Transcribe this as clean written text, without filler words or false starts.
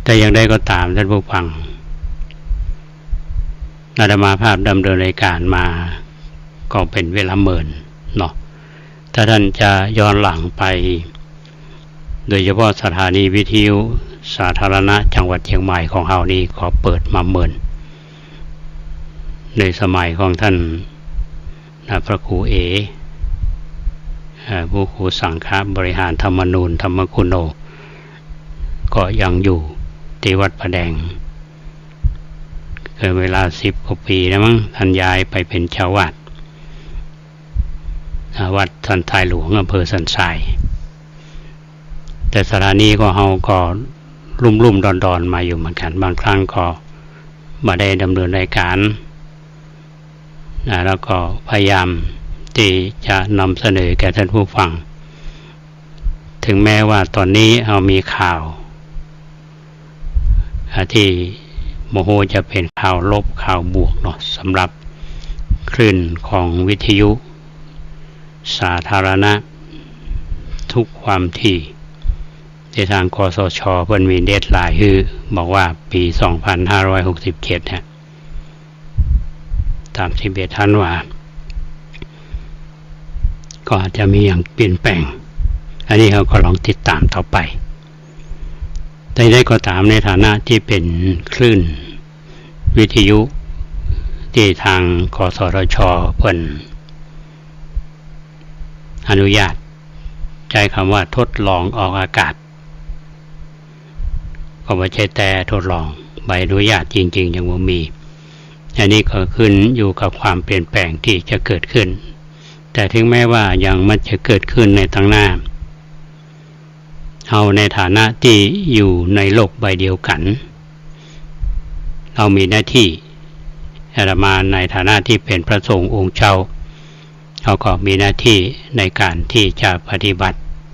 แต่อย่างใดก็ตามท่านผู้ฟังอาตมาภาพดำเนินรายการมาก็เป็นเวลาเมินเนาะถ้าท่านจะย้อนหลังไปโดยเฉพาะสถานีวิทยุสาธารณะจังหวัดเชียงใหม่ของเฮานี่ก็เปิดมาเมินในสมัยของท่านพระครูเอผู้ครูสังฆบริหารธรรมนูญธรรมคุณโนก็ยังอยู่ที่วัดประแดงเกิดเวลา10 กว่าปีแล้วมั้งท่านย้ายไปเป็นเจ้าวาดวัดสันทรายหลวงอำเภอสันทรายแต่สถานีก็เฮาก็ลุ่มๆดอนๆมาอยู่เหมือนกันบางครั้งก็มาได้ดำเนินรายการแล้วก็พยายามที่จะนำเสนอแก่ท่านผู้ฟังถึงแม้ว่าตอนนี้เรามีข่าวที่โมโหจะเป็นข่าวลบข่าวบวกเนาะสำหรับคลื่นของวิทยุสาธารณะทุกความถี่ที่ทางกสช.เพิ่นมีเดดไลน์คือบอกว่าปี 2567 เนี่ย31 ธันวาคมก็อาจจะมีอย่างเปลี่ยนแปลงอันนี้เราก็ลองติดตามต่อไปแต่ได้ก็ตามในฐานะที่เป็นคลื่นวิทยุที่ทางกสทช.เพิ่นอนุญาตใช้คำว่าทดลองออกอากาศก็ไม่ใช่แต่ทดลองใบอนุญาตจริงๆยังไม่มีอันนี้ก็ขึ้นอยู่กับความเปลี่ยนแปลงที่จะเกิดขึ้นแต่ถึงแม้ว่ายังมันจะเกิดขึ้นในทางหน้าเอาในฐานะที่อยู่ในโลกใบเดียวกันเรามีหน้าที่อาตมาในฐานะที่เป็นพระสงฆ์องค์เจ้าเขาก็มีหน้าที่ในการที่จะปฏิบัติ